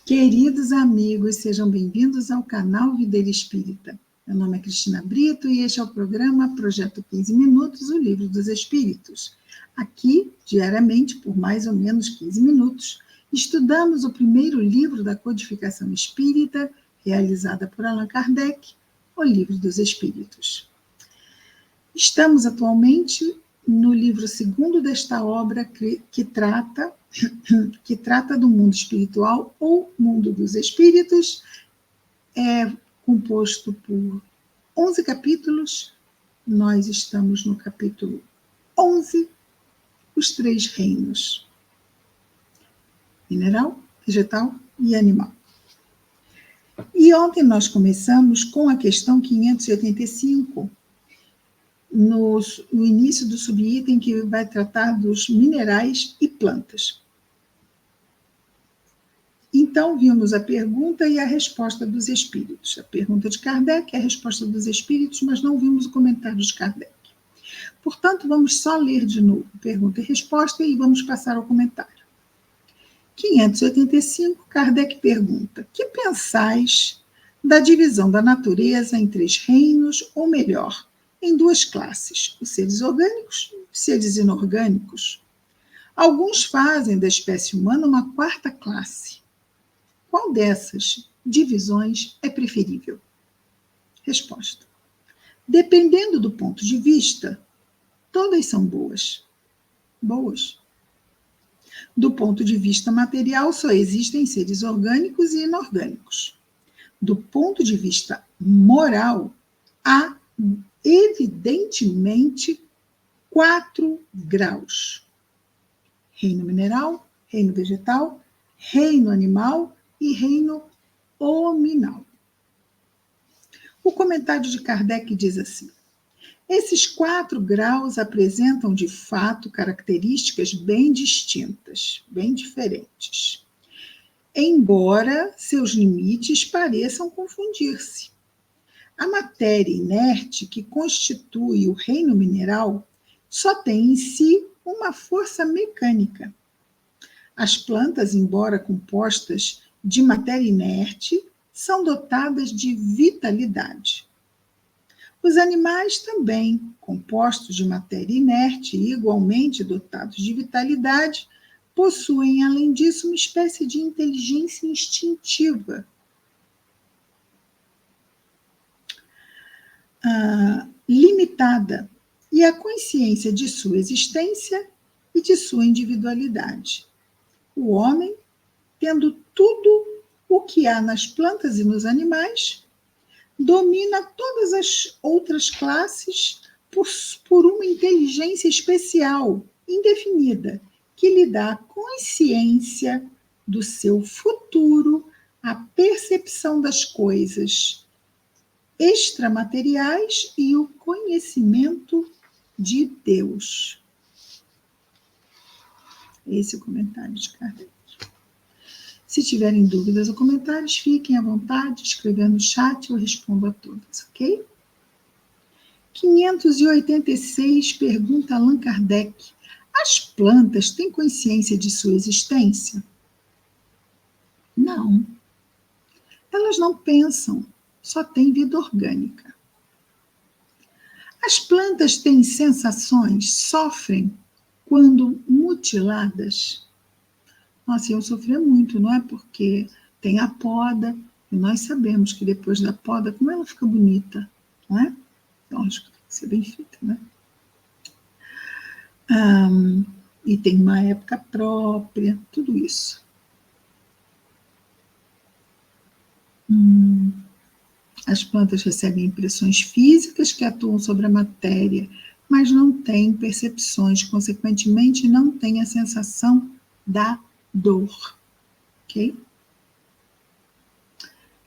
Queridos amigos, sejam bem-vindos ao canal Videira Espírita. Meu nome é Cristina Brito e este é o programa Projeto 15 Minutos, o Livro dos Espíritos. Aqui, diariamente, por mais ou menos 15 minutos, estudamos o primeiro livro da codificação espírita, realizada por Allan Kardec, o Livro dos Espíritos. Estamos atualmente no livro segundo desta obra que trata do mundo espiritual ou mundo dos espíritos, é composto por 11 capítulos. Nós estamos no capítulo 11, os 3 reinos: mineral, vegetal e animal. E ontem nós começamos com a questão 585, no início do subitem que vai tratar dos minerais e plantas. Então, vimos a pergunta e a resposta dos espíritos. A pergunta de Kardec e a resposta dos espíritos, mas não vimos o comentário de Kardec. Portanto, vamos só ler de novo pergunta e resposta e vamos passar ao comentário. 585, Kardec pergunta: que pensais da divisão da natureza em 3 reinos, ou melhor, em 2 classes, os seres orgânicos e os seres inorgânicos? Alguns fazem da espécie humana uma 4ª classe. Qual dessas divisões é preferível? Resposta: dependendo do ponto de vista, todas são boas. Do ponto de vista material, só existem seres orgânicos e inorgânicos. Do ponto de vista moral, há evidentemente 4 graus: reino mineral, reino vegetal, reino animal e reino hominal. O comentário de Kardec diz assim: esses 4 graus apresentam de fato características bem distintas, bem diferentes, embora seus limites pareçam confundir-se. A matéria inerte que constitui o reino mineral só tem em si uma força mecânica. As plantas, embora compostas de matéria inerte, são dotadas de vitalidade. Os animais também, compostos de matéria inerte e igualmente dotados de vitalidade, possuem, além disso, uma espécie de inteligência instintiva, limitada, e a consciência de sua existência e de sua individualidade. O homem, tendo tudo o que há nas plantas e nos animais, domina todas as outras classes por uma inteligência especial, indefinida, que lhe dá a consciência do seu futuro, a percepção das coisas extramateriais e o conhecimento de Deus. Esse é o comentário de Kardec. Se tiverem dúvidas ou comentários, fiquem à vontade, escrevendo no chat, eu respondo a todas, ok? 586, pergunta Allan Kardec: as plantas têm consciência de sua existência? Não. Elas não pensam, só têm vida orgânica. As plantas têm sensações, sofrem quando mutiladas? Nossa, eu sofria muito, não é? Porque tem a poda, e nós sabemos que depois da poda, como ela fica bonita, não é? Lógico, tem que ser bem feita, né? E tem uma época própria, tudo isso. As plantas recebem impressões físicas que atuam sobre a matéria, mas não têm percepções, consequentemente não têm a sensação da dor. Ok?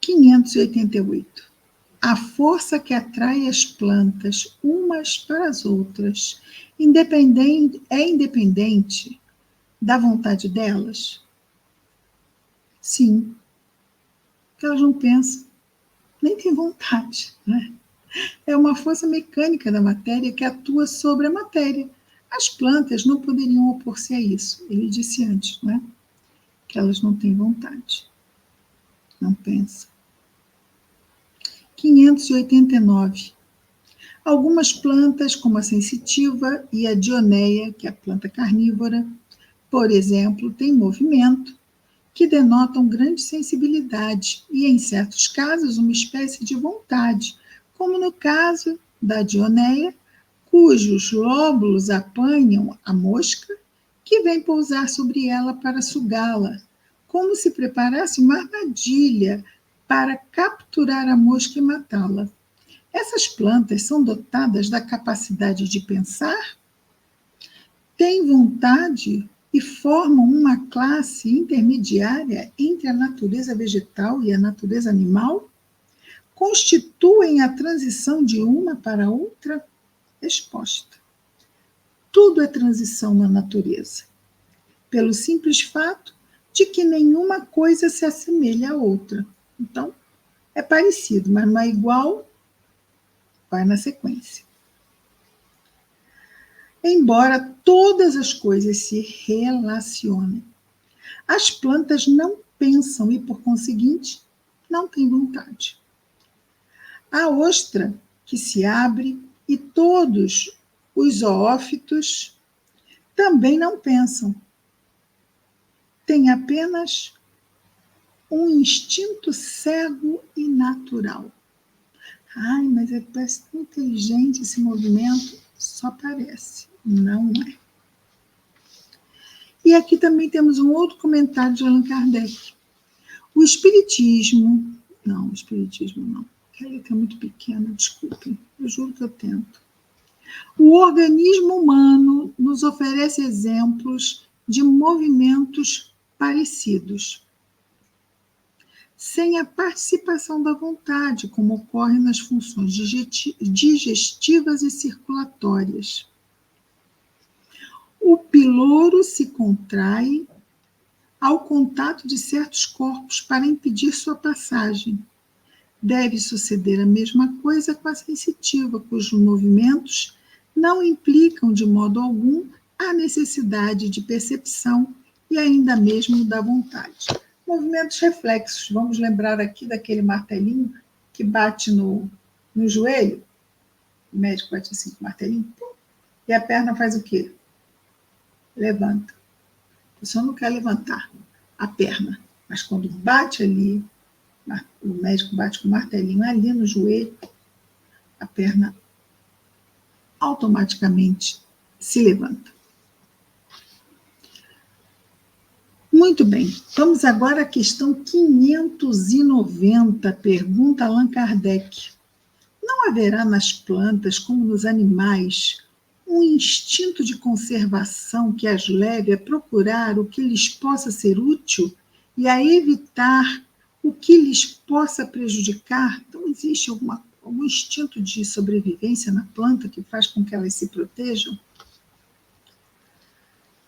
588. A força que atrai as plantas umas para as outras é independente da vontade delas? Sim. Porque elas não pensam, nem têm vontade, né? É uma força mecânica da matéria que atua sobre a matéria. As plantas não poderiam opor-se a isso. Ele disse antes, né? Que elas não têm vontade. não pensa. 589. Algumas plantas, como a sensitiva e a dioneia, que é a planta carnívora, por exemplo, têm movimento, que denotam grande sensibilidade e, em certos casos, uma espécie de vontade, como no caso da dioneia, cujos lóbulos apanham a mosca que vem pousar sobre ela para sugá-la, como se preparasse uma armadilha para capturar a mosca e matá-la. Essas plantas são dotadas da capacidade de pensar, têm vontade e formam uma classe intermediária entre a natureza vegetal e a natureza animal? Constituem a transição de uma para outra? Resposta: tudo é transição na natureza, pelo simples fato de que nenhuma coisa se assemelha à outra. Então, é parecido, mas não é igual, vai na sequência. Embora todas as coisas se relacionem, as plantas não pensam e, por conseguinte, não têm vontade. A ostra que se abre e todos os zoófitos também não pensam. Têm apenas um instinto cego e natural. Ai, mas parece tão inteligente esse movimento. Só parece, não é. E aqui também temos um outro comentário de Allan Kardec. O espiritismo não, a letra é muito pequena, desculpem, eu juro que eu tento. O organismo humano nos oferece exemplos de movimentos parecidos, sem a participação da vontade, como ocorre nas funções digestivas e circulatórias. O piloro se contrai ao contato de certos corpos para impedir sua passagem. Deve suceder a mesma coisa com a sensitiva, cujos movimentos não implicam de modo algum a necessidade de percepção e ainda mesmo da vontade. Movimentos reflexos. Vamos lembrar aqui daquele martelinho que bate no joelho. O médico bate assim com o martelinho. E a perna faz o quê? Levanta. A pessoa não quer levantar a perna, mas quando bate ali, o médico bate com o martelinho ali no joelho, a perna automaticamente se levanta. Muito bem, vamos agora à questão 590, pergunta Allan Kardec. Não haverá nas plantas, como nos animais, um instinto de conservação que as leve a procurar o que lhes possa ser útil e a evitar o que lhes possa prejudicar? Então, existe algum instinto de sobrevivência na planta que faz com que elas se protejam?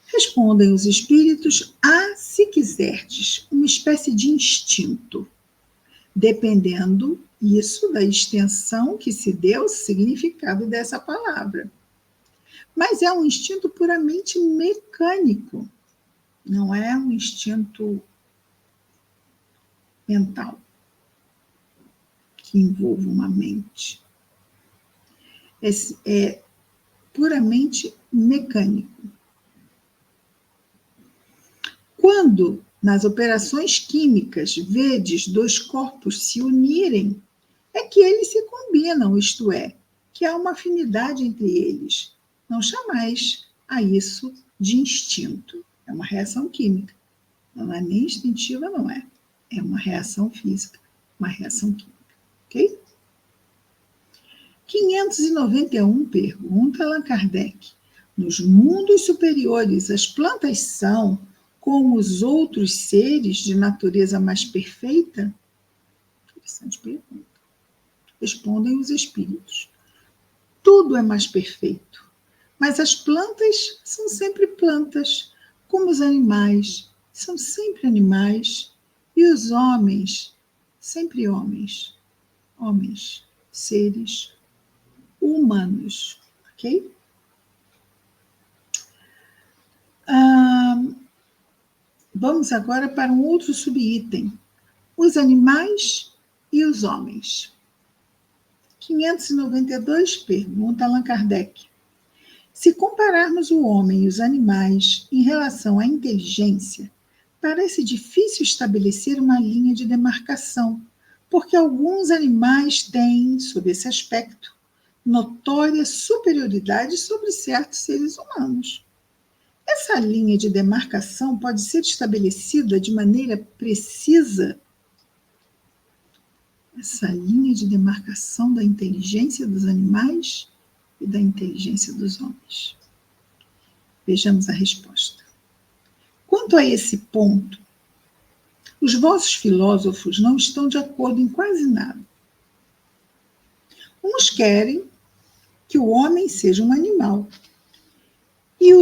Respondem os espíritos: há, se quiserdes, uma espécie de instinto, dependendo isso da extensão que se deu o significado dessa palavra. Mas é um instinto puramente mecânico, não é um instinto mental que envolve uma mente. É puramente mecânico. Quando, nas operações químicas, vedes dois corpos se unirem, é que eles se combinam, isto é, que há uma afinidade entre eles. Não chamais a isso de instinto. É uma reação química. Não é nem instintiva, não é. É uma reação física, uma reação química. Ok? 591 pergunta Allan Kardec. Nos mundos superiores, as plantas são, como os outros seres, de natureza mais perfeita? Interessante pergunta. Respondem os espíritos. Tudo é mais perfeito, mas as plantas são sempre plantas, como os animais são sempre animais, e os homens, sempre homens, seres humanos, ok? Vamos agora para um outro subitem. os animais e os homens. 592, pergunta Allan Kardec. Se compararmos o homem e os animais em relação à inteligência, parece difícil estabelecer uma linha de demarcação, porque alguns animais têm, sob esse aspecto, notória superioridade sobre certos seres humanos. Essa linha de demarcação pode ser estabelecida de maneira precisa. Essa linha de demarcação da inteligência dos animais e da inteligência dos homens. Vejamos a resposta. Quanto a esse ponto, os vossos filósofos não estão de acordo em quase nada. Uns querem que o homem seja um animal, e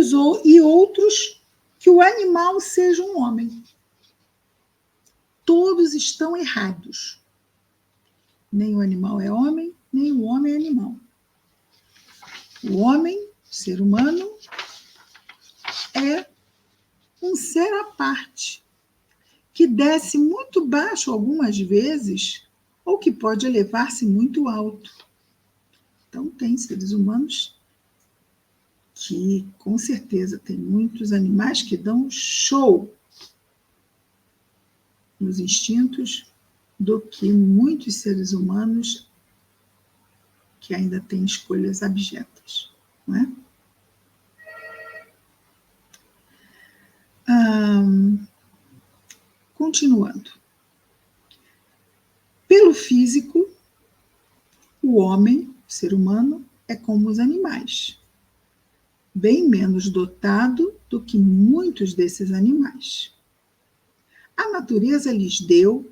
outros que o animal seja um homem. Todos estão errados. Nem o animal é homem, nem o homem é animal. O homem, ser humano, é um ser à parte, que desce muito baixo algumas vezes, ou que pode elevar-se muito alto. Então, tem seres humanos que, com certeza, tem muitos animais que dão show nos instintos do que muitos seres humanos que ainda têm escolhas abjetas, não é? Continuando. Pelo físico, o homem, o ser humano, é como os animais, bem menos dotado do que muitos desses animais. A natureza lhes deu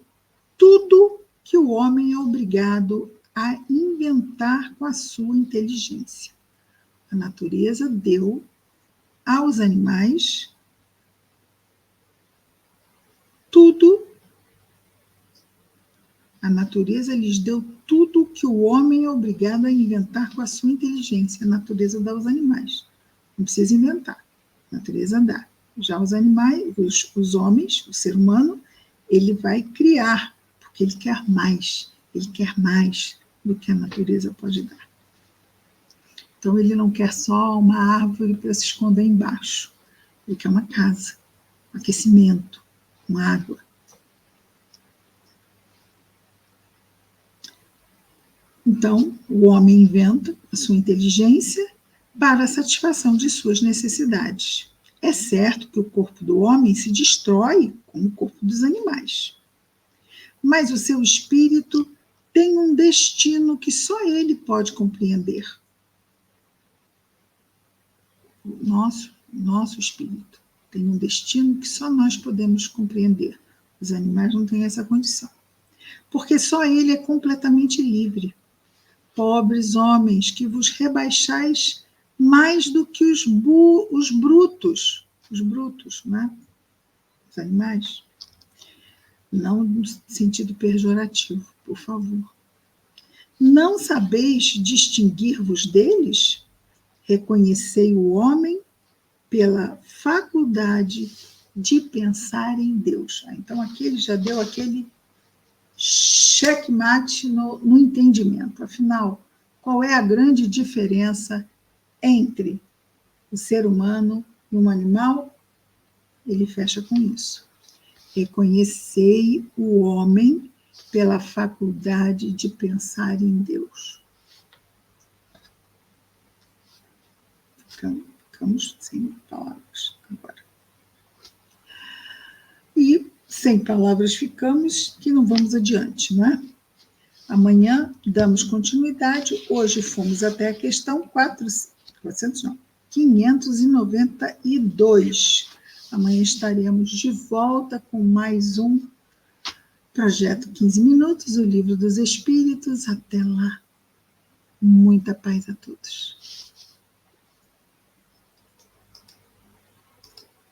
tudo que o homem é obrigado a inventar com a sua inteligência. A natureza deu aos animais tudo. A natureza lhes deu tudo que o homem é obrigado a inventar com a sua inteligência. A natureza dá aos animais. Não precisa inventar. A natureza dá. Já os animais, os homens, o ser humano, ele vai criar, porque ele quer mais. Ele quer mais do que a natureza pode dar. Então, ele não quer só uma árvore para se esconder embaixo. Ele quer uma casa, um aquecimento, uma água. Então, o homem inventa a sua inteligência para a satisfação de suas necessidades. É certo que o corpo do homem se destrói como o corpo dos animais. Mas o seu espírito tem um destino que só ele pode compreender. O nosso espírito tem um destino que só nós podemos compreender. Os animais não têm essa condição. Porque só ele é completamente livre. Pobres homens, que vos rebaixais mais do que os brutos, né? Os animais. Não no sentido pejorativo, por favor. Não sabeis distinguir-vos deles? Reconhecei o homem pela faculdade de pensar em Deus. Então, aqui ele já deu aquele checkmate no entendimento. Afinal, qual é a grande diferença entre o ser humano e um animal? Ele fecha com isso. Reconhecei o homem pela faculdade de pensar em Deus. Ficamos sem palavras agora. E sem palavras ficamos, que não vamos adiante, não é? Amanhã damos continuidade. Hoje fomos até a questão 592. Amanhã estaremos de volta com mais um Projeto 15 Minutos, o Livro dos Espíritos. Até lá. Muita paz a todos.